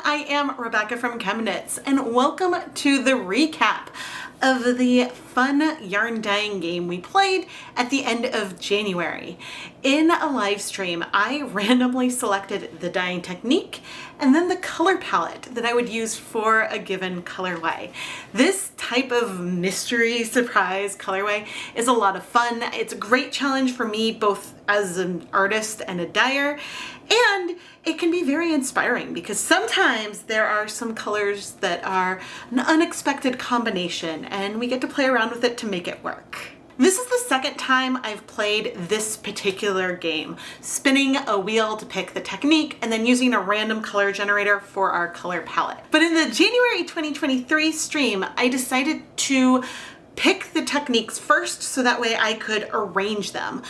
I am Rebecca from ChemKnits, and welcome to the recap of the fun yarn dyeing game we played at the end of January. In a live stream, I randomly selected the dyeing technique and then the color palette that I would use for a given colorway. This type of mystery surprise colorway is a lot of fun. It's a great challenge for me both as an artist and a dyer, and it can be very inspiring because sometimes there are some colors that are an unexpected combination and we get to play around with it to make it work. This is the second time I've played this particular game, spinning a wheel to pick the technique and then using a random color generator for our color palette. But in the January 2023 stream, I decided to pick the techniques first so that way I could arrange them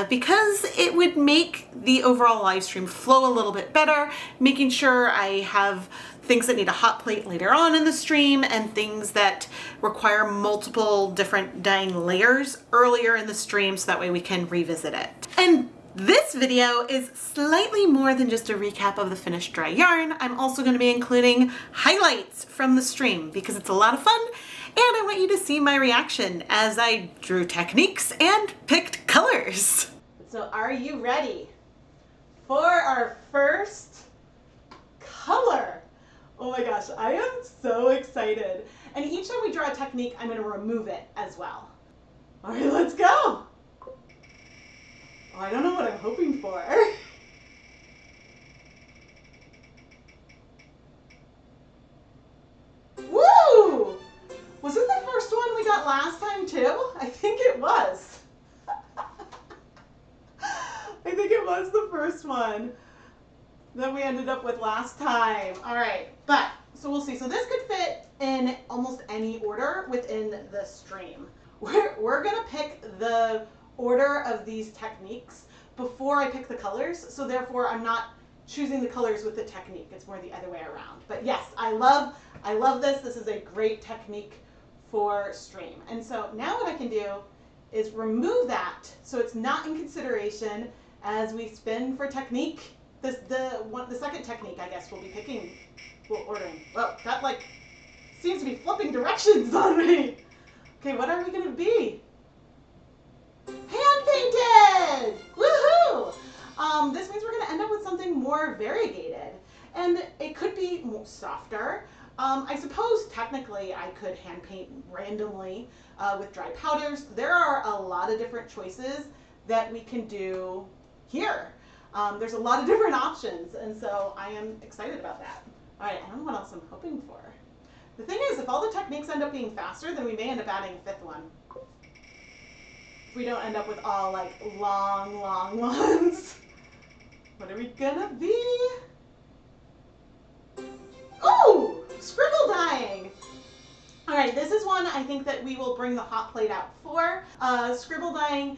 because it would make the overall live stream flow a little bit better, making sure I have things that need a hot plate later on in the stream and things that require multiple different dyeing layers earlier in the stream so that way we can revisit it. And this video is slightly more than just a recap of the finished dry yarn. I'm also going to be including highlights from the stream because it's a lot of fun and I want you to see my reaction as I drew techniques and picked colors. So are you ready for our first color? Oh my gosh, I am so excited. And each time we draw a technique, I'm going to remove it as well. All right, let's go. Oh, I don't know what I'm hoping for. Woo! Was this the first one we got last time too? I think it was. I think it was the first one that we ended up with last time. All right, but so we'll see. So this could fit in almost any order within the stream. We're gonna pick the order of these techniques before I pick the colors. So therefore I'm not choosing the colors with the technique. It's more the other way around. But yes, I love this. This is a great technique for stream. And so now what I can do is remove that so it's not in consideration as we spin for technique. The second technique, I guess, we'll be picking, ordering. Well, that like seems to be flipping directions on me. Okay, what are we gonna be? Hand-painted! Woohoo! This means we're gonna end up with something more variegated, and it could be more softer. I suppose technically I could hand paint randomly with dry powders. There are a lot of different choices that we can do here. There's a lot of different options, and so I am excited about that. All right, I don't know what else I'm hoping for. The thing is, if all the techniques end up being faster, then we may end up adding a fifth one. If we don't end up with all like long ones. What are we gonna be? Ooh! Scribble dyeing! Alright, this is one I think that we will bring the hot plate out for. Scribble dyeing,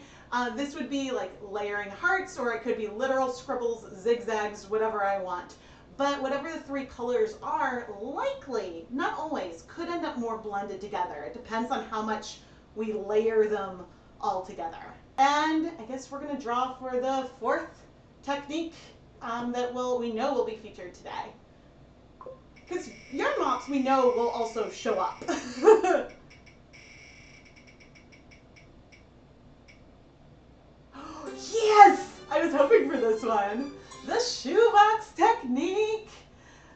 this would be like layering hearts, or it could be literal scribbles, zigzags, whatever I want. But whatever the three colors are, likely, not always, could end up more blended together. It depends on how much we layer them all together. And I guess we're going to draw for the fourth technique that we know will be featured today. Because yarn mops we know will also show up. Yes! I was hoping for this one. The shoebox technique.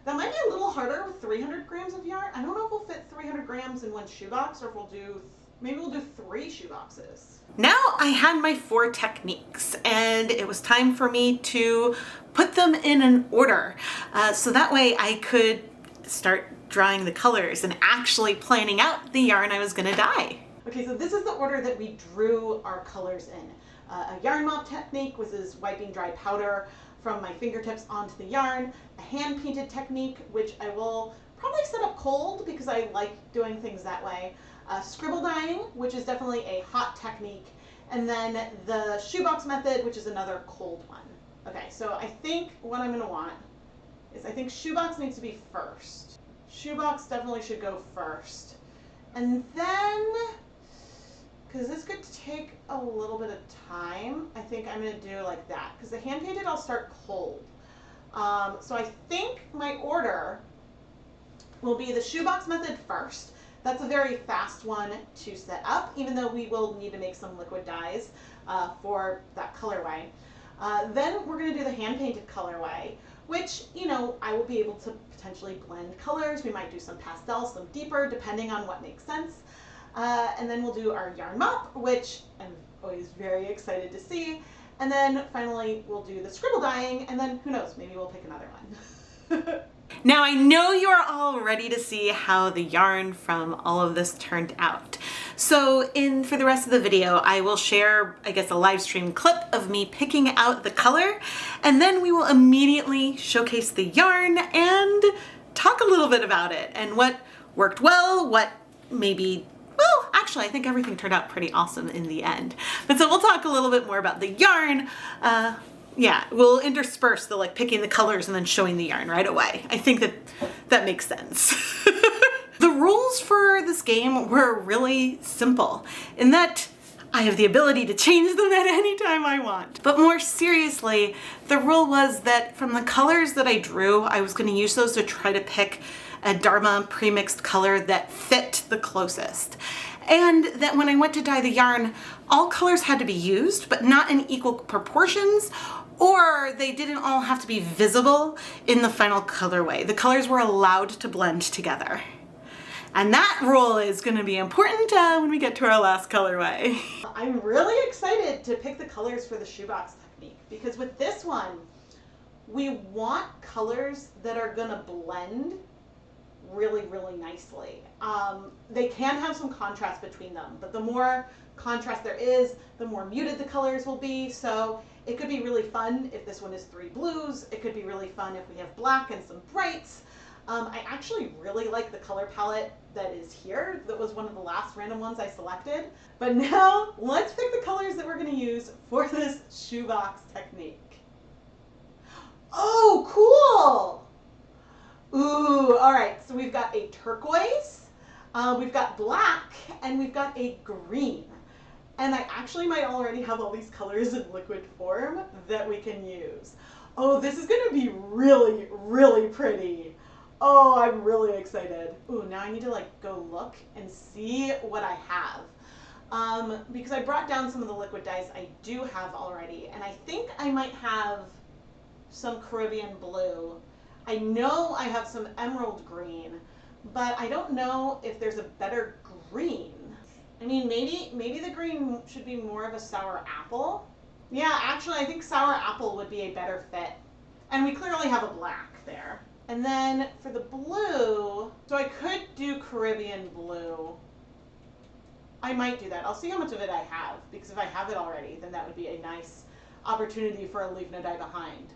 That might be a little harder with 300 grams of yarn. I don't know if we'll fit 300 grams in one shoebox or if we'll do, maybe we'll do 3 shoeboxes. Now I had my 4 techniques and it was time for me to put them in an order. So that way I could start drawing the colors and actually planning out the yarn I was gonna dye. Okay, so this is the order that we drew our colors in. A yarn mop technique, which is wiping dry powder from my fingertips onto the yarn. A hand painted technique, which I will probably set up cold because I like doing things that way. Scribble dyeing, which is definitely a hot technique. And then the shoebox method, which is another cold one. Okay, so I think what I'm gonna want is I think shoebox needs to be first. Shoebox definitely should go first. And then, because this could take a little bit of time, I think I'm going to do like that. Because the hand painted I'll start cold. So I think my order will be the shoebox method first. That's a very fast one to set up, even though we will need to make some liquid dyes for that colorway. Then we're going to do the hand-painted colorway, which, you know, I will be able to potentially blend colors. We might do some pastels, some deeper, depending on what makes sense. And then we'll do our yarn mop, which I'm always very excited to see. And then finally we'll do the scribble dyeing, and then who knows, maybe we'll pick another one. Now I know you are all ready to see how the yarn from all of this turned out. So for the rest of the video, I will share, I guess, a live stream clip of me picking out the color, and then we will immediately showcase the yarn and talk a little bit about it and what worked well, what maybe, well, actually I think everything turned out pretty awesome in the end. But so we'll talk a little bit more about the yarn. Yeah, we'll intersperse the picking the colors and then showing the yarn right away. I think that makes sense. The rules for this game were really simple in that I have the ability to change them at any time I want. But more seriously, the rule was that from the colors that I drew, I was going to use those to try to pick a Dharma pre-mixed color that fit the closest. And that when I went to dye the yarn, all colors had to be used, but not in equal proportions, or they didn't all have to be visible in the final colorway. The colors were allowed to blend together. And that rule is going to be important when we get to our last colorway. I'm really excited to pick the colors for the shoebox technique, because with this one, we want colors that are going to blend really, really nicely. They can have some contrast between them, but the more contrast there is, the more muted the colors will be. So it could be really fun if this one is 3 blues. It could be really fun if we have black and some brights. I actually really like the color palette that is here. That was one of the last random ones I selected. But now let's pick the colors that we're going to use for this shoebox technique. Oh, cool! Ooh, all right, so we've got a turquoise, we've got black, and we've got a green. And I actually might already have all these colors in liquid form that we can use. Oh, this is gonna be really, really pretty. Oh, I'm really excited. Ooh, now I need to go look and see what I have. Because I brought down some of the liquid dyes I do have already, and I think I might have some Caribbean blue. I know I have some emerald green, but I don't know if there's a better green. I mean, maybe the green should be more of a sour apple. Yeah, actually, I think sour apple would be a better fit. And we clearly have a black there. And then for the blue, so I could do Caribbean blue. I might do that. I'll see how much of it I have, because if I have it already, then that would be a nice opportunity for a leave no dye behind.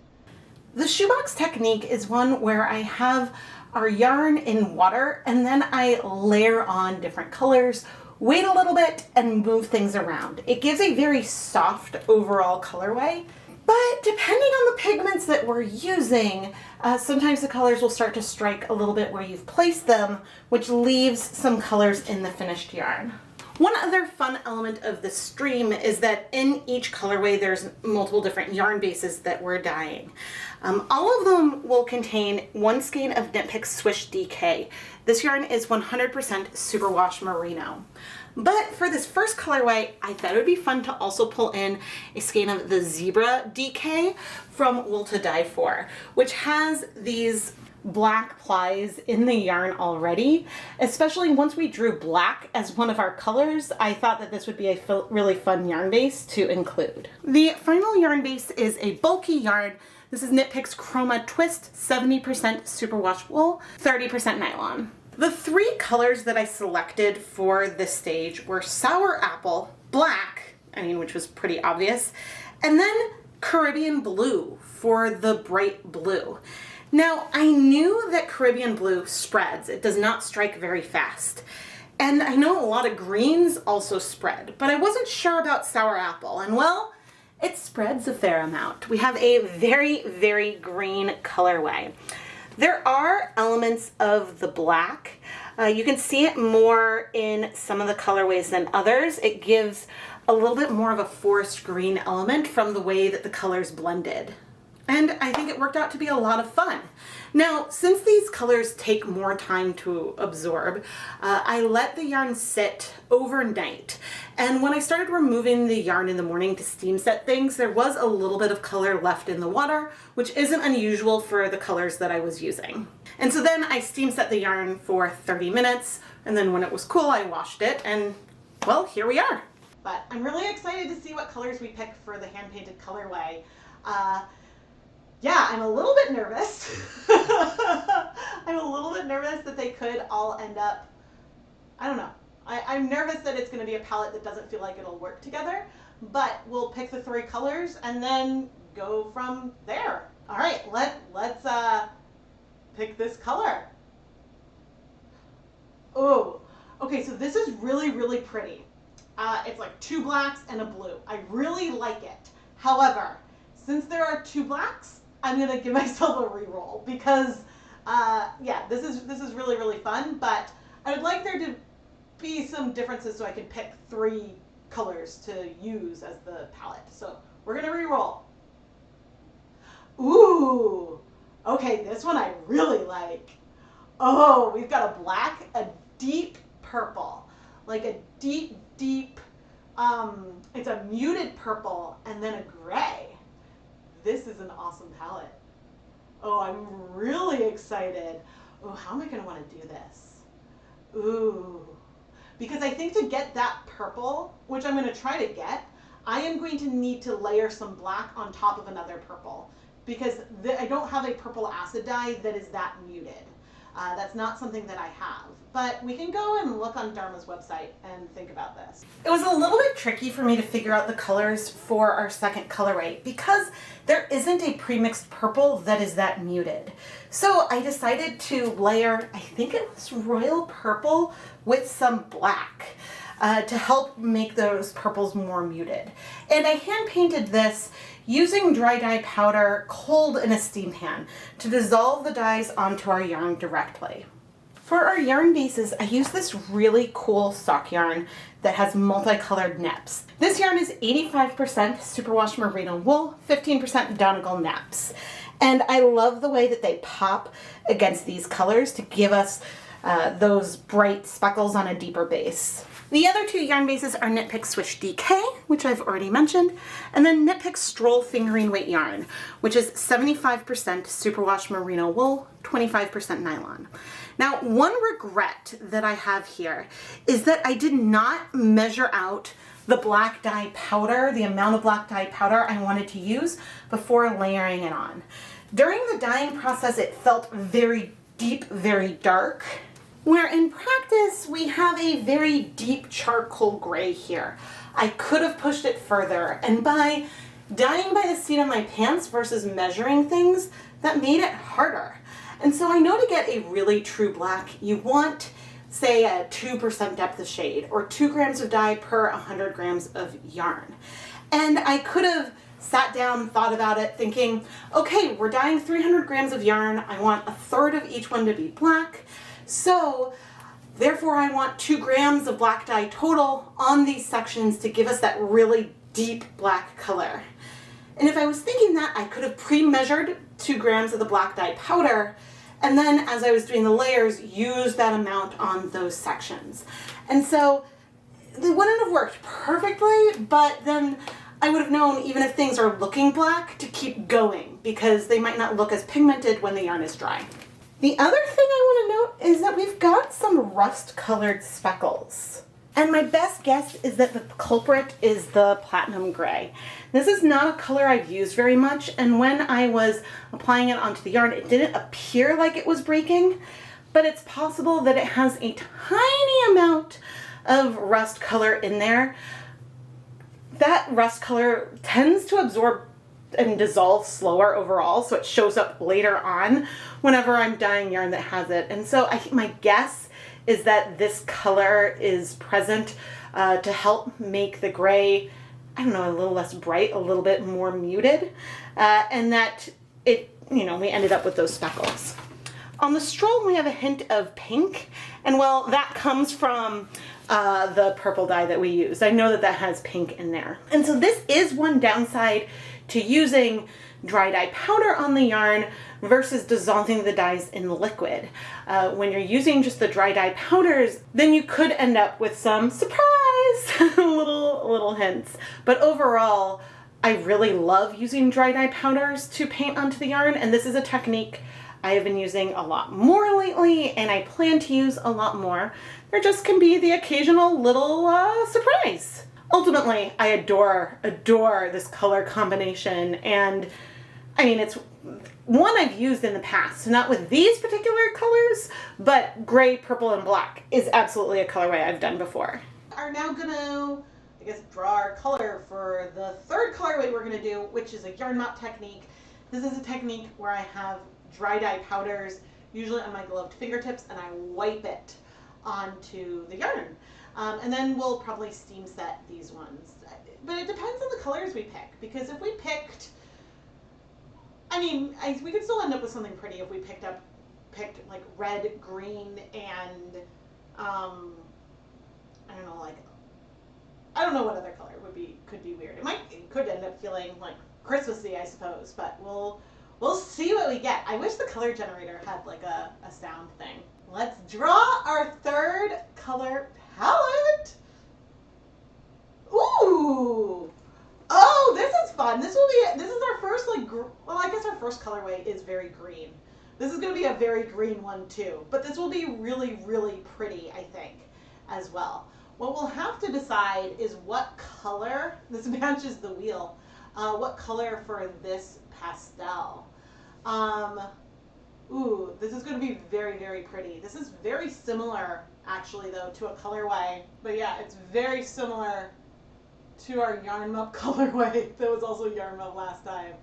The shoebox technique is one where I have our yarn in water and then I layer on different colors, wait a little bit, and move things around. It gives a very soft overall colorway, but depending on the pigments that we're using, sometimes the colors will start to strike a little bit where you've placed them, which leaves some colors in the finished yarn. One other fun element of the stream is that in each colorway there's multiple different yarn bases that we're dyeing. All of them will contain 1 skein of Knit Picks Swish DK. This yarn is 100% superwash merino. But for this first colorway, I thought it would be fun to also pull in a skein of the Zebra DK from Wool to Dye For, which has these black plies in the yarn already. Especially once we drew black as one of our colors, I thought that this would be a really fun yarn base to include. The final yarn base is a bulky yarn. This is Knit Picks Chroma Twist, 70% superwash wool, 30% nylon. The 3 colors that I selected for this stage were sour apple, black, which was pretty obvious, and then Caribbean blue for the bright blue. Now, I knew that Caribbean blue spreads. It does not strike very fast. And I know a lot of greens also spread, but I wasn't sure about sour apple. And well, it spreads a fair amount. We have a very, very green colorway. There are elements of the black. You can see it more in some of the colorways than others. It gives a little bit more of a forest green element from the way that the colors blended. and I think it worked out to be a lot of fun. Now, since these colors take more time to absorb, I let the yarn sit overnight. And when I started removing the yarn in the morning to steam set things, there was a little bit of color left in the water, which isn't unusual for the colors that I was using. And so then I steam set the yarn for 30 minutes, and then when it was cool, I washed it, and well, here we are. But I'm really excited to see what colors we pick for the hand-painted colorway. Yeah, I'm a little bit nervous. I'm a little bit nervous that they could all end up, I don't know. I'm nervous that it's going to be a palette that doesn't feel like it'll work together, but we'll pick the 3 colors and then go from there. All right, let's pick this color. Oh, okay, so this is really, really pretty. It's like 2 blacks and a blue. I really like it. However, since there are 2 blacks, I'm gonna give myself a reroll because, yeah, this is really, really fun. But I would like there to be some differences so I can pick 3 colors to use as the palette. So we're gonna reroll. Ooh, okay, this one I really like. Oh, we've got a black, a deep purple, like a deep, it's a muted purple, and then a gray. This is an awesome palette. Oh, I'm really excited. Oh, how am I going to want to do this? Ooh, because I think to get that purple, which I'm going to try to get, I am going to need to layer some black on top of another purple because I don't have a purple acid dye that is that muted. That's not something that I have, but we can go and look on Dharma's website and think about this. It was a little bit tricky for me to figure out the colors for our second colorway because there isn't a pre-mixed purple that is that muted. So I decided to layer, I think it was royal purple with some black to help make those purples more muted. And I hand painted this using dry dye powder cold in a steam pan to dissolve the dyes onto our yarn directly. For our yarn bases, I use this really cool sock yarn that has multicolored neps. This yarn is 85% superwash merino wool, 15% Donegal neps. And I love the way that they pop against these colors to give us those bright speckles on a deeper base. The other 2 yarn bases are Knit Pick Swish DK, which I've already mentioned, and then Knit Pick Stroll Fingering Weight yarn, which is 75% superwash merino wool, 25% nylon. Now, one regret that I have here is that I did not measure out the black dye powder, the amount of black dye powder I wanted to use before layering it on. During the dyeing process, it felt very deep, very dark, where in practice we have a very deep charcoal gray here. I could have pushed it further, and by dyeing by the seat of my pants versus measuring things, that made it harder. And so I know to get a really true black, you want, say, a 2% depth of shade, or 2 grams of dye per 100 grams of yarn. And I could have sat down, thought about it, thinking, okay, we're dyeing 300 grams of yarn, I want 1/3 of each one to be black, so therefore I want 2 grams of black dye total on these sections to give us that really deep black color. And if I was thinking that, I could have pre-measured 2 grams of the black dye powder, and then as I was doing the layers, use that amount on those sections. And so they wouldn't have worked perfectly, but then I would have known, even if things are looking black, to keep going because they might not look as pigmented when the yarn is dry. The other thing I want to note is that we've got some rust-colored speckles. And my best guess is that the culprit is the platinum gray. This is not a color I've used very much, and when I was applying it onto the yarn, it didn't appear like it was breaking, but it's possible that it has a tiny amount of rust color in there. That rust color tends to absorb and dissolve slower overall, so it shows up later on whenever I'm dyeing yarn that has it. And so I think my guess is that this color is present to help make the gray, I don't know, a little less bright, a little bit more muted, and that it, we ended up with those speckles. On the stroll, we have a hint of pink, and well, that comes from the purple dye that we used. I know that that has pink in there. And so this is one downside to using dry dye powder on the yarn versus dissolving the dyes in the liquid. When you're using just the dry dye powders, then you could end up with some surprise little hints. But overall, I really love using dry dye powders to paint onto the yarn, and this is a technique I have been using a lot more lately, and I plan to use a lot more. There just can be the occasional little surprise. Ultimately, I adore this color combination, and I mean, it's one I've used in the past, not with these particular colors, but gray, purple, and black is absolutely a colorway I've done before. Are now gonna, I guess, draw our color for the third colorway we're gonna do, which is a yarn mop technique. This is a technique where I have dry dye powders, usually on my gloved fingertips, and I wipe it onto the yarn. And then we'll probably steam set these ones. But it depends on the colors we pick, because if we picked, I mean, we could still end up with something pretty if we picked like red, green, and I don't know, like, I don't know what other color could be weird. It could end up feeling like Christmassy, I suppose, but we'll see what we get. I wish the color generator had like a sound thing. Let's draw our third color palette. Ooh! Oh, this is fun. This is our first, like, well, I guess our first colorway is very green. This is going to be a very green one too, but this will be really, really pretty, I think, as well. What we'll have to decide is what color, this matches the wheel, what color for this pastel. Ooh, this is going to be very, very pretty. This is very similar, actually, though, to a colorway. But yeah, it's very similar to our yarn mop colorway that was also yarn mop last time.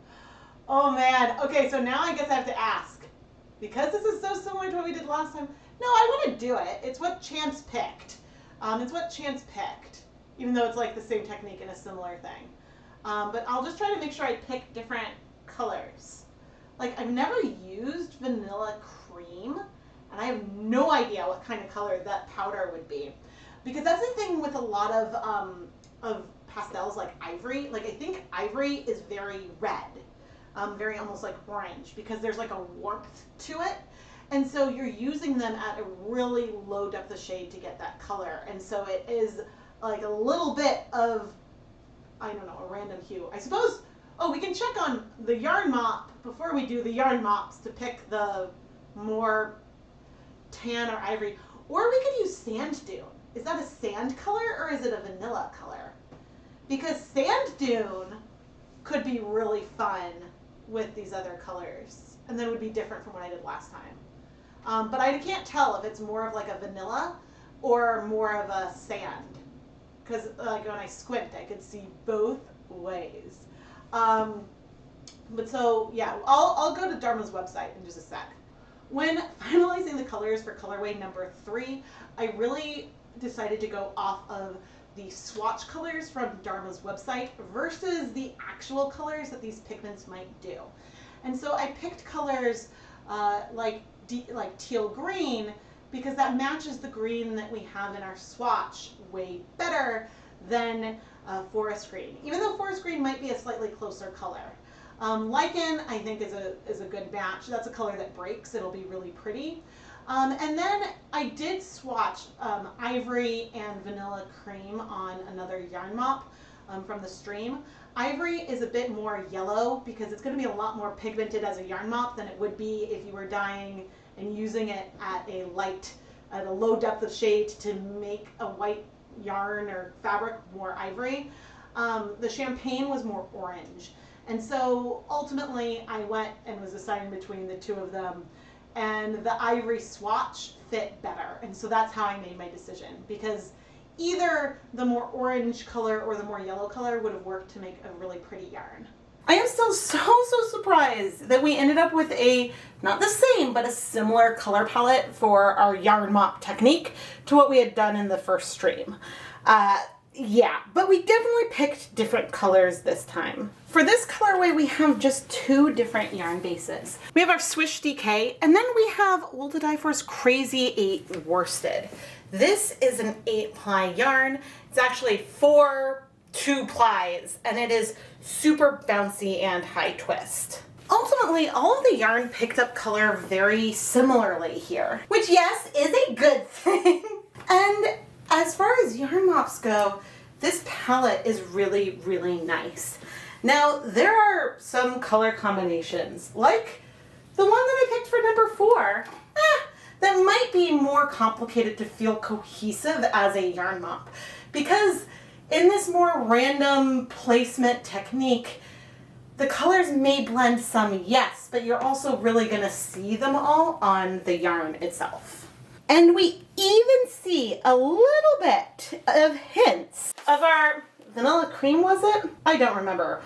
Oh man. Okay, so now I guess I have to ask, because this is so similar to what we did last time. No, I want to do it. It's what Chance picked. It's what Chance picked, even though it's like the same technique and a similar thing. But I'll just try to make sure I pick different colors. Like, I've never used vanilla cream, and I have no idea what kind of color that powder would be. Because that's the thing with a lot of pastels like ivory. Like, I think ivory is very red, very almost like orange, because there's like a warmth to it. And so you're using them at a really low depth of shade to get that color. And so it is like a little bit of, I don't know, a random hue. I suppose, oh, we can check on the yarn mop before we do the yarn mops to pick the more tan or ivory. Or we could use sand dune. Is that a sand color or is it a vanilla color? Because sand dune could be really fun with these other colors, and then it would be different from what I did last time. But I can't tell if it's more of like a vanilla or more of a sand, because like when I squint, I could see both ways. But so yeah, I'll go to Dharma's website in just a sec. When finalizing the colors for colorway number 3, I really decided to go off of the swatch colors from Dharma's website versus the actual colors that these pigments might do. And so I picked colors like teal green, because that matches the green that we have in our swatch way better than forest green, even though forest green might be a slightly closer color. Lichen, I think, is a good match. That's a color that breaks. It'll be really pretty. And then I did swatch ivory and vanilla cream on another yarn mop from the stream. Ivory is a bit more yellow because it's going to be a lot more pigmented as a yarn mop than it would be if you were dyeing and using it at a low depth of shade to make a white yarn or fabric more ivory. The champagne was more orange. And so ultimately I went and was deciding between the two of them, and the ivory swatch fit better. And so that's how I made my decision, because either the more orange color or the more yellow color would have worked to make a really pretty yarn. I am still so surprised that we ended up with not the same, but a similar color palette for our yarn mop technique to what we had done in the first stream. Yeah, but we definitely picked different colors this time. For this colorway, we have just 2 different yarn bases. We have our Swish DK, and then we have Wool to Dye For's Crazy 8 Worsted. This is an 8-ply yarn. It's actually 4 2 plies, and it is super bouncy and high twist. Ultimately, all of the yarn picked up color very similarly here, which yes, is a good thing. And as far as yarn mops go, this palette is really, really nice. Now, there are some color combinations, like the one that I picked for number 4, that might be more complicated to feel cohesive as a yarn mop, because in this more random placement technique, the colors may blend some, yes, but you're also really gonna see them all on the yarn itself. And we even see a little bit of hints of our vanilla cream, was it? I don't remember.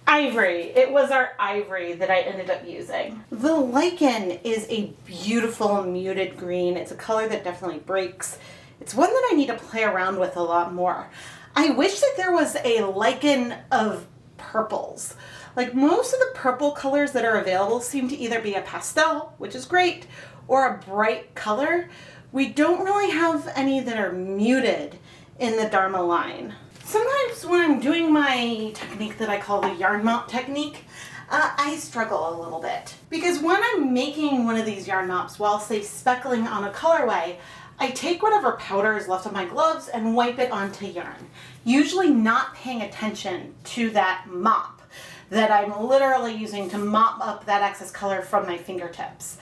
Ivory. It was our ivory that I ended up using. The lichen is a beautiful muted green. It's a color that definitely breaks. It's one that I need to play around with a lot more. I wish that there was a lichen of purples. Like most of the purple colors that are available seem to either be a pastel, which is great, or a bright color. We don't really have any that are muted in the Dharma line. Sometimes when I'm doing my technique that I call the yarn mop technique, I struggle a little bit. Because when I'm making one of these yarn mops while, say, speckling on a colorway, I take whatever powder is left on my gloves and wipe it onto yarn, usually not paying attention to that mop that I'm literally using to mop up that excess color from my fingertips.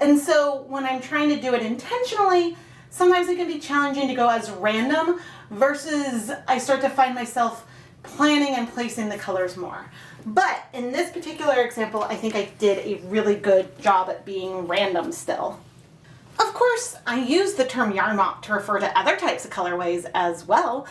And so when I'm trying to do it intentionally, sometimes it can be challenging to go as random versus I start to find myself planning and placing the colors more. But in this particular example, I think I did a really good job at being random still. Of course, I use the term yarn mop to refer to other types of colorways as well.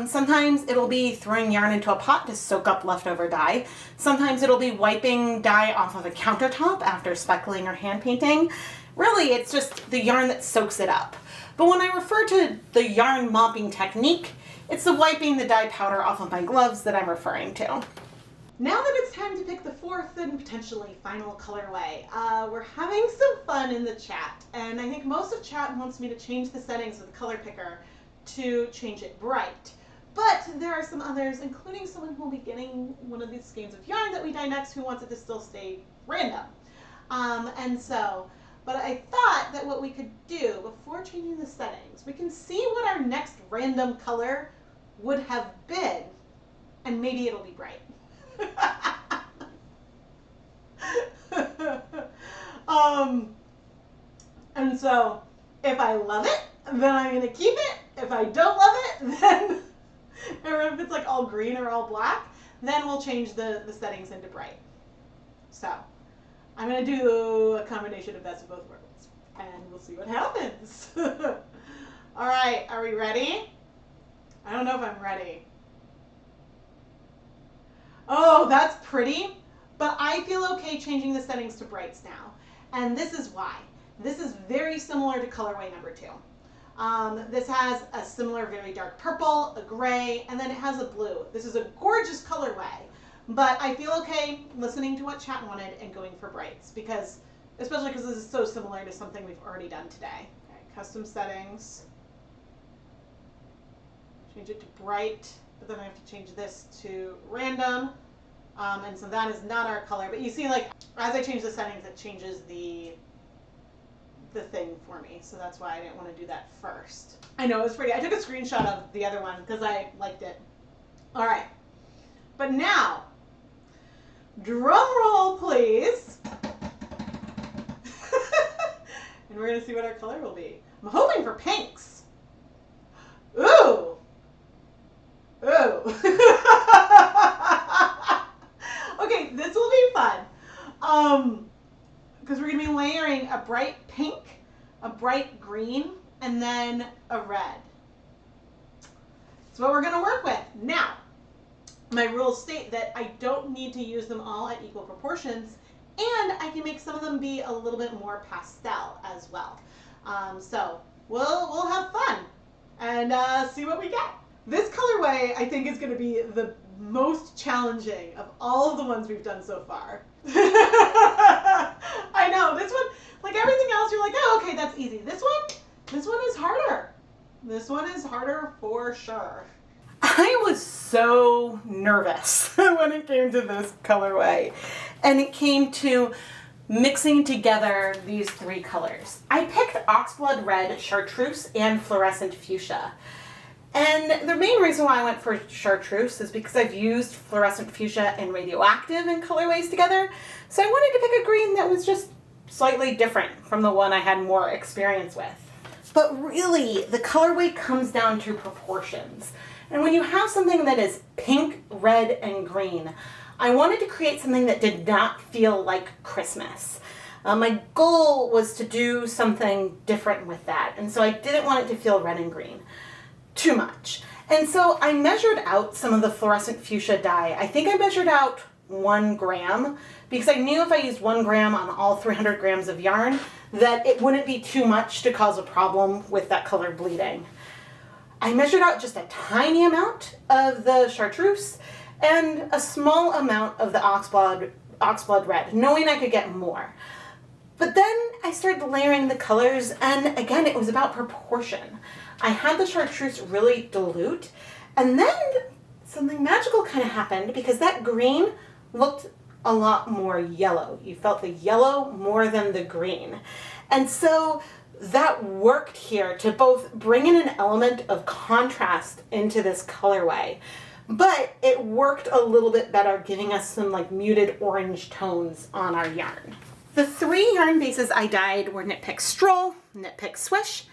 Sometimes it'll be throwing yarn into a pot to soak up leftover dye. Sometimes it'll be wiping dye off of a countertop after speckling or hand painting. Really, it's just the yarn that soaks it up. But when I refer to the yarn mopping technique, it's the wiping the dye powder off of my gloves that I'm referring to. Now that it's time to pick the 4th and potentially final colorway, we're having some fun in the chat, and I think most of chat wants me to change the settings of the color picker to change it bright. But there are some others, including someone who will be getting one of these skeins of yarn that we dye next, who wants it to still stay random. But I thought that what we could do before changing the settings, we can see what our next random color would have been, and maybe it'll be bright. And so if I love it, then I'm gonna keep it. If I don't love it, then, or if it's like all green or all black, then we'll change the settings into bright. So I'm gonna do a combination of best of both worlds, and we'll see what happens. All right, are we ready? I don't know if I'm ready. Oh, that's pretty, but I feel okay changing the settings to brights now. And this is why. This is very similar to colorway number 2. This has a similar very dark purple, a gray, and then it has a blue. This is a gorgeous colorway, but I feel okay listening to what chat wanted and going for brights, because, especially because this is so similar to something we've already done today. Okay, custom settings. Change it to bright. But then I have to change this to random, and so that is not our color. But you see, like, as I change the settings, it changes the thing for me, so that's why I didn't want to do that first. I know, it was pretty. I took a screenshot of the other one because I liked it. All right, but now, drum roll, please. And we're gonna see what our color will be. I'm hoping for pinks. Ooh. Ooh. Okay, this will be fun. Because we're going to be layering a bright pink, a bright green, and then a red. That's what we're going to work with. Now, my rules state that I don't need to use them all at equal proportions, and I can make some of them be a little bit more pastel as well. So we'll have fun and see what we get. This colorway, I think, is going to be the most challenging of all of the ones we've done so far. I know, this one, like everything else, you're like, oh, okay, that's easy. This one is harder. This one is harder for sure. I was so nervous when it came to this colorway, and it came to mixing together these three colors. I picked Oxblood Red, Chartreuse, and Fluorescent Fuchsia. And the main reason why I went for Chartreuse is because I've used Fluorescent Fuchsia and Radioactive in colorways together, so I wanted to pick a green that was just slightly different from the one I had more experience with. But really, the colorway comes down to proportions. And when you have something that is pink, red, and green, I wanted to create something that did not feel like Christmas. My goal was to do something different with that, and so I didn't want it to feel red and green too much. And so I measured out some of the Fluorescent Fuchsia dye. I think I measured out 1 gram because I knew if I used 1 gram on all 300 grams of yarn that it wouldn't be too much to cause a problem with that color bleeding. I measured out just a tiny amount of the Chartreuse and a small amount of the Oxblood Red, knowing I could get more. But then I started layering the colors, and again, it was about proportion. I had the Chartreuse really dilute, and then something magical kind of happened because that green looked a lot more yellow. You felt the yellow more than the green. And so that worked here to both bring in an element of contrast into this colorway, but it worked a little bit better, giving us some like muted orange tones on our yarn. The 3 yarn bases I dyed were Knit Picks Stroll, Knit Picks Swish,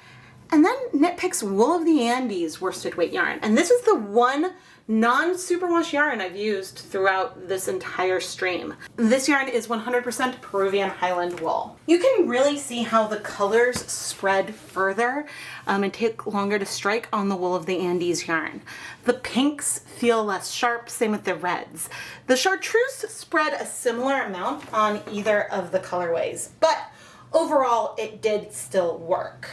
and then Knit Picks Wool of the Andes worsted weight yarn. And this is the one non-superwash yarn I've used throughout this entire stream. This yarn is 100% Peruvian Highland wool. You can really see how the colors spread further and take longer to strike on the Wool of the Andes yarn. The pinks feel less sharp, same with the reds. The Chartreuse spread a similar amount on either of the colorways, but overall it did still work.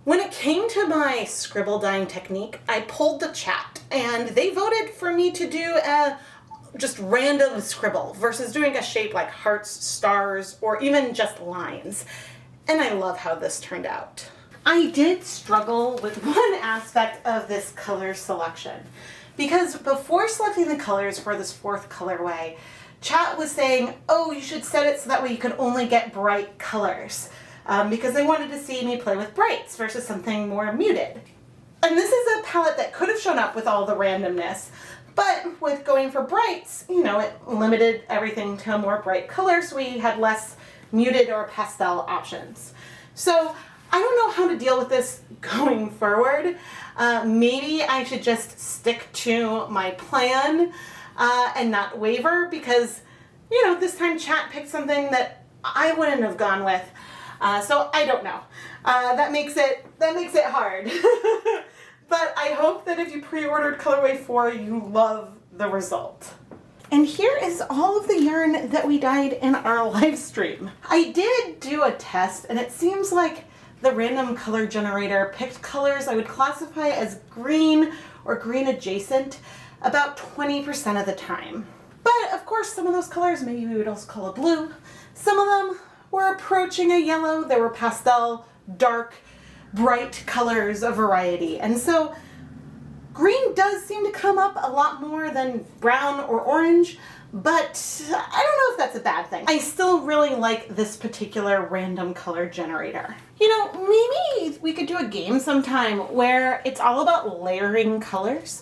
When it came to my scribble dyeing technique, I polled the chat and they voted for me to do a just random scribble versus doing a shape like hearts, stars, or even just lines. And I love how this turned out. I did struggle with one aspect of this color selection because before selecting the colors for this 4th colorway, chat was saying, oh, you should set it so that way you could only get bright colors. Because they wanted to see me play with brights versus something more muted. And this is a palette that could have shown up with all the randomness, but with going for brights, you know, it limited everything to a more bright color, so we had less muted or pastel options. So I don't know how to deal with this going forward. Maybe I should just stick to my plan and not waver because, you know, this time chat picked something that I wouldn't have gone with. So I don't know. That makes it hard. But I hope that if you pre-ordered Colorway 4, you love the result. And here is all of the yarn that we dyed in our live stream. I did do a test, and it seems like the random color generator picked colors I would classify as green or green adjacent about 20% of the time. But of course, some of those colors maybe we would also call a blue. Some of them were approaching a yellow. There were pastel, dark, bright colors, a variety. And so green does seem to come up a lot more than brown or orange, but I don't know if that's a bad thing. I still really like this particular random color generator. You know, maybe we could do a game sometime where it's all about layering colors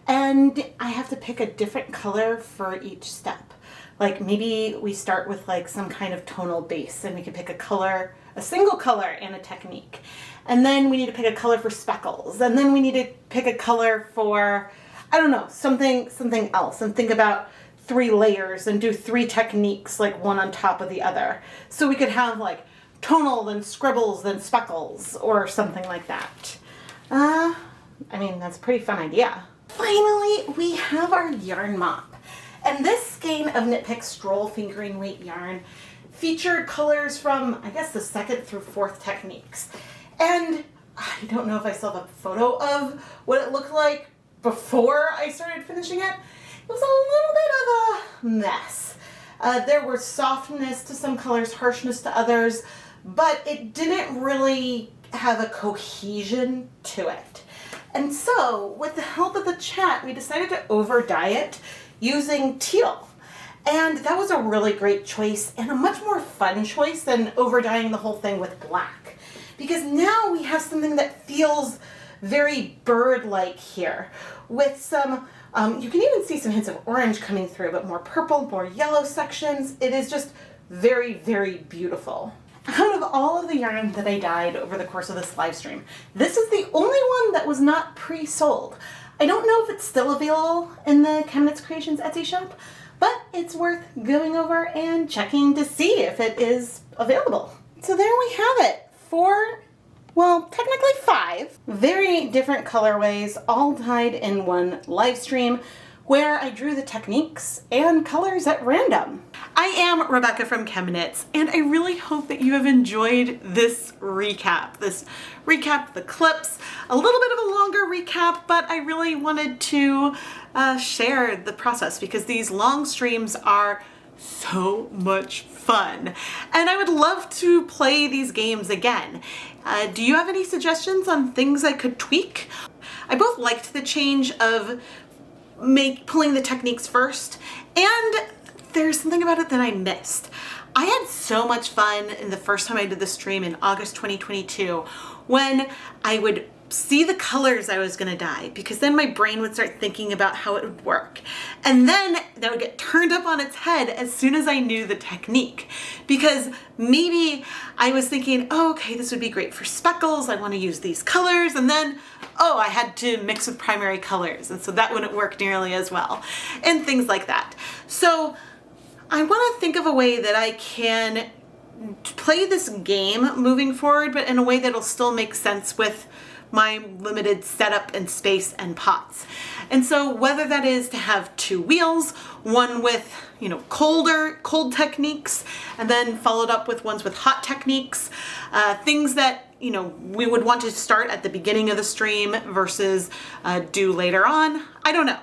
and I have to pick a different color for each step. Like maybe we start with like some kind of tonal base and we can pick a color, a single color and a technique. And then we need to pick a color for speckles. And then we need to pick a color for, I don't know, something else and think about 3 layers and do 3 techniques like one on top of the other. So we could have like tonal, then scribbles, then speckles or something like that. I mean, that's a pretty fun idea. Finally, we have our yarn mop. And this skein of Knit Picks Stroll fingering weight yarn featured colors from, I guess, the 2nd through 4th techniques. And I don't know if I still have a photo of what it looked like before I started finishing it. It was a little bit of a mess. There were softness to some colors, harshness to others, but it didn't really have a cohesion to it. And so with the help of the chat, we decided to over dye it using teal. And that was a really great choice and a much more fun choice than over dyeing the whole thing with black. Because now we have something that feels very bird-like here with some, you can even see some hints of orange coming through, but more purple, more yellow sections. It is just very, very beautiful. Out of all of the yarn that I dyed over the course of this live stream, this is the only one that was not pre-sold. I don't know if it's still available in the ChemKnits Creations Etsy shop, but it's worth going over and checking to see if it is available. So there we have it. 4, well, technically 5 very different colorways, all dyed in one live stream, where I drew the techniques and colors at random. I am Rebecca from ChemKnits, and I really hope that you have enjoyed this recap. The clips, a little bit of a longer recap, but I really wanted to share the process because these long streams are so much fun. And I would love to play these games again. Do you have any suggestions on things I could tweak? I both liked the change of pulling the techniques first, and there's something about it that I missed. I had so much fun in the first time I did the stream in August 2022 when I would see the colors I was gonna dye, because then my brain would start thinking about how it would work. And then that would get turned up on its head as soon as I knew the technique. Because maybe I was thinking, oh, okay, this would be great for speckles. I wanna use these colors. And then, oh, I had to mix with primary colors. And so that wouldn't work nearly as well. And things like that. So I wanna think of a way that I can play this game moving forward, but in a way that'll still make sense with my limited setup and space and pots. And so whether that is to have 2 wheels, one with, cold techniques, and then followed up with ones with hot techniques, things that, we would want to start at the beginning of the stream versus do later on. I don't know.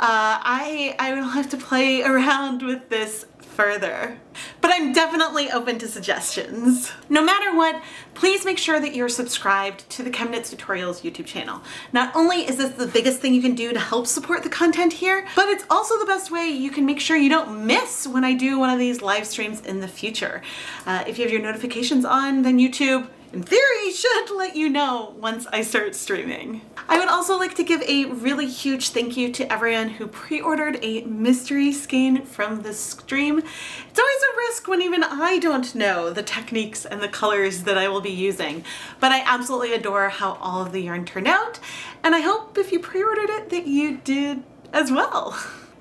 I will have to play around with this further. But I'm definitely open to suggestions. No matter what, please make sure that you're subscribed to the ChemKnits Tutorials YouTube channel. Not only is this the biggest thing you can do to help support the content here, but it's also the best way you can make sure you don't miss when I do one of these live streams in the future. If you have your notifications on, then YouTube, in theory, should let you know once I start streaming. I would also like to give a really huge thank you to everyone who pre-ordered a mystery skein from the stream. It's always a risk when even I don't know the techniques and the colors that I will be using, but I absolutely adore how all of the yarn turned out, and I hope if you pre-ordered it that you did as well.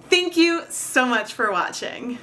Thank you so much for watching.